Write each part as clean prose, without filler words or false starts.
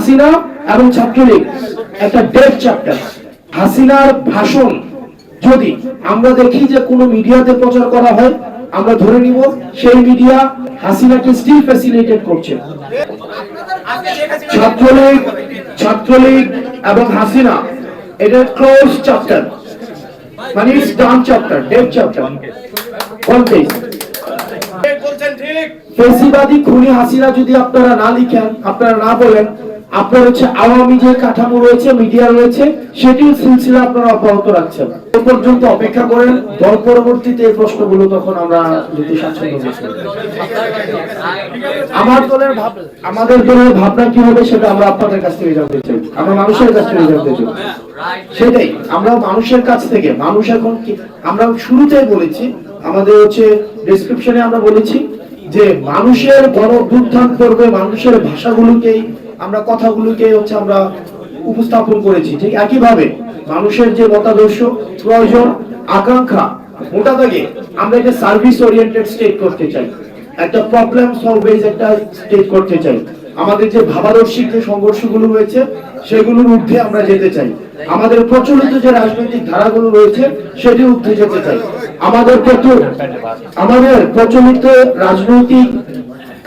হাসিনা এবং ছাত্রলীগ একটা dead chapter. হাসিনার ভাষণ যদি আমরা দেখি যে কোনো মিডিয়াতে প্রচার করা হয়, আমরা ধরে নিব সেই মিডিয়া হাসিনাকে স্টিল ফ্যাসিলিটেট করছে। ছাত্রলীগ এবং হাসিনা এটা ক্লোজ চ্যাপ্টার, মানে it's done chapter, dead chapter. ফেসিবাদী খুনি হাসিনা যদি আপনারা না লিখেন, আপনারা না বলেন, আপনার হচ্ছে আওয়ামী যে কাঠামো রয়েছে, মিডিয়া রয়েছে, সেটির সিলসিলা আপনারা অব্যাহত রাখছেন। এ পর্যন্ত অপেক্ষা করেন, দল পরবর্তীতে এই প্রশ্নগুলো তখন আমরা যদি স্বাচ্ছন্দ্য আমাদের দলের ভাবনা কি হবে সেটা আমরা আপনাদের কাছ থেকে জানতে চাই, আমরা মানুষের কাছ থেকে জানতে চাই। সেটাই আমরা মানুষের কাছ থেকে, মানুষ এখন কি, আমরা শুরুতেই বলেছি, আমাদের হচ্ছে ডেসক্রিপশনে আমরা বলেছি যে মানুষের গণ অভ্যুত্থান করবে, মানুষের ভাষাগুলোকেই আমরা কথাগুলোকে হচ্ছে আমরা উপস্থাপন করেছি। ঠিক একইভাবে মানুষের যে মতাদর্শ, প্রয়োজন, আকাঙ্ক্ষা, মোটা দাগে আমরা একটা সার্ভিস ওরিয়েন্টেড স্টেট করতে চাই, একটা প্রবলেম সলভিং একটা স্টেট করতে চাই। আমাদের যে ভাবাদর্শিক যে সংঘর্ষগুলো রয়েছে সেগুলোর ঊর্ধ্বে আমরা যেতে চাই। আমাদের প্রচলিত যে রাজনৈতিক ধারাগুলো রয়েছে সেটির ঊর্ধ্বে যেতে চাই। আমাদের প্রচলিত রাজনৈতিক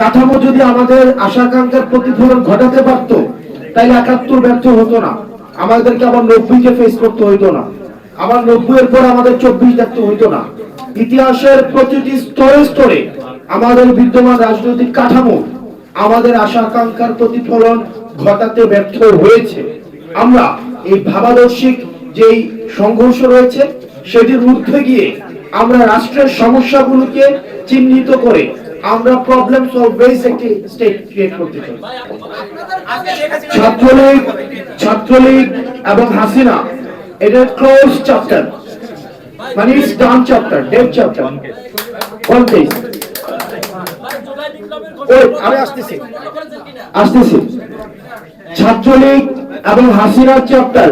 কাঠামো যদি আমাদের আশা আকাঙ্ক্ষার প্রতিফলন ঘটাতে পারতো, তাহলে ৭১ ব্যর্থ হতো না, আমাদেরকে আবার ৯০-কে ফেস করতে হইতো না, আবার ৯০-এর পর আমাদের ২৪ দেখতে হইতো না। ইতিহাসের প্রতিটি স্তরে স্তরে আমাদের বিদ্যমান রাজনৈতিক কাঠামো আমাদের আশা আকাঙ্ক্ষার প্রতিফলন ঘটাতে ব্যর্থ হয়েছে। আমরা এই ভাবাদর্শিক যেই সংঘর্ষ রয়েছে সেটির ঊর্ধ্বে গিয়ে আমরা রাষ্ট্রের সমস্যাগুলোকে চিহ্নিত করে আমরা প্রবলেম সলভিং একটি স্টেট ক্রিয়েট করতে চাই। ছাত্রলীগ এবং হাসিনা এটা ক্লোজ চ্যাপ্টার, মানে it's done chapter, dead chapter. আমি আসতেছি। ছাত্রলীগ এবং হাসিনার চ্যাপ্টার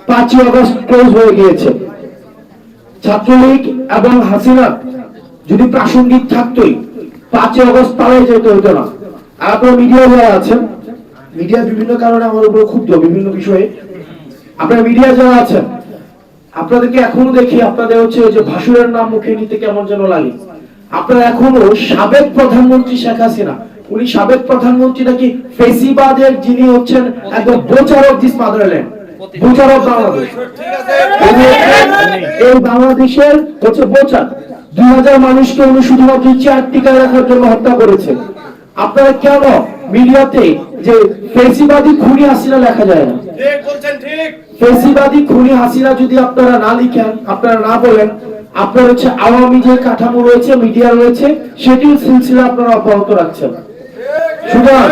৫ই আগস্ট ক্লোজ হয়ে গিয়েছে। ছাত্রলীগ এবং হাসিনা যদি প্রাসঙ্গিক থাকতোই ৫ই আগস্ট পালাই যেতে হতো না। আর আপনারা মিডিয়া যারা আছেন, মিডিয়া বিভিন্ন কারণে আমার উপর ক্ষুব্ধ বিভিন্ন বিষয়ে, আপনারা মিডিয়া যারা আছেন, আপনাদেরকে এখনো দেখি আপনাদের হচ্ছে যে ভাসুরের নাম মুখে নিতে কেমন যেন লাগে। আপনারা এখনো সাবেক প্রধানমন্ত্রী শেখ হাসিনা, উনি সাবেক প্রধানমন্ত্রী নাকি ফেসিবাদের যিনি হচ্ছেন একদম বোচার of this motherland, বোচার of Bangladesh, এই বাংলাদেশের হচ্ছে বোচার। ২০০০ মানুষকে উনি শুধুমাত্র চেয়ার টিকায় রাখার জন্য হত্যা করেছে। আপনারা কেন মিডিয়াতে যে ফেসিবাদী খুনি হাসিনা লেখা যায় না? ফেসিবাদী খুনি হাসিনা যদি আপনারা না লিখেন, আপনারা না বলেন, আপনার হচ্ছে আওয়ামী যে কাঠামো রয়েছে, মিডিয়া রয়েছে, সেটির সিলসিলা আপনারা অব্যাহত রাখছেন। সুতরাং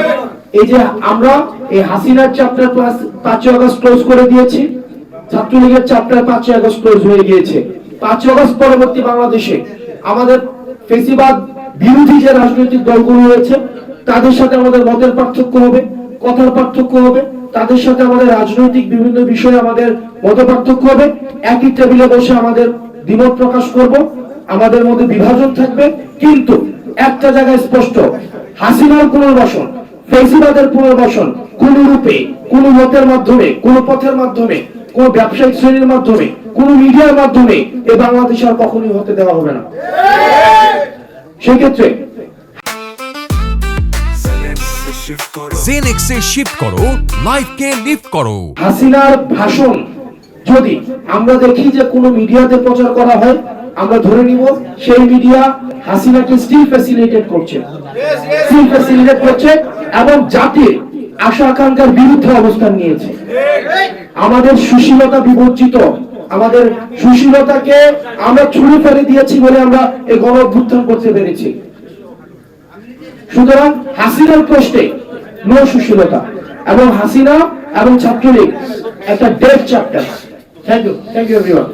এই যে আমরা এই হাসিনার চ্যাপ্টার ৫ই আগস্ট ক্লোজ করে দিয়েছি, ছাত্রলীগের চ্যাপ্টার ৫ই আগস্ট ক্লোজ হয়ে গিয়েছে। ৫ই আগস্ট পরবর্তী বাংলাদেশে আমাদের ফেসিবাদ বিরোধী যে রাজনৈতিক দলগুলো রয়েছে তাদের সাথে আমাদের মতের পার্থক্য হবে, কথার পার্থক্য হবে, তাদের সাথে আমাদের রাজনৈতিক বিভিন্ন বিষয়ে আমাদের মত পার্থক্য হবে। একই টেবিলে বসে আমাদের দ্বিমত প্রকাশ করব, আমাদের মধ্যে বিভাজন থাকবে, কিন্তু একটা জায়গায় স্পষ্ট, হাসিনার পুনর্বাসন, ফেসিবাদের পুনর্বাসন কোন রূপে, কোন মতের মাধ্যমে, কোন পথের মাধ্যমে, কোন ব্যবসায়িক শ্রেণীর মাধ্যমে, কোন মিডিয়ার মাধ্যমে এই বাংলাদেশ আর কখনোই হতে দেওয়া হবে না। সেক্ষেত্রে জেনেক্সে শিফট করো, লাইফকে লিফট করো। হাসিনার ভাষণ যদি আমরা দেখি যে কোনো মিডিয়াতে প্রচার করা হয়, আমরা ধরে নিব সেই মিডিয়া হাসিনাকে স্টিল ফ্যাসিলিটেট করছে, এবং জাতির আশা আকাঙ্ক্ষার বিরুদ্ধে অবস্থান নিয়েছে। আমাদের সুশীলতা বিবর্জিত, আমাদের সুশীলতাকে আমরা ছুঁড়ে ফেলে দিয়েছি বলে আমরা এই গণ অভ্যুত্থান করতে পেরেছি। সুতরাং হাসিনার প্রশ্নে নো সুশীলতা, এবং হাসিনা এবং ছাত্রলীগ একটা dead chapter. Thank you everyone.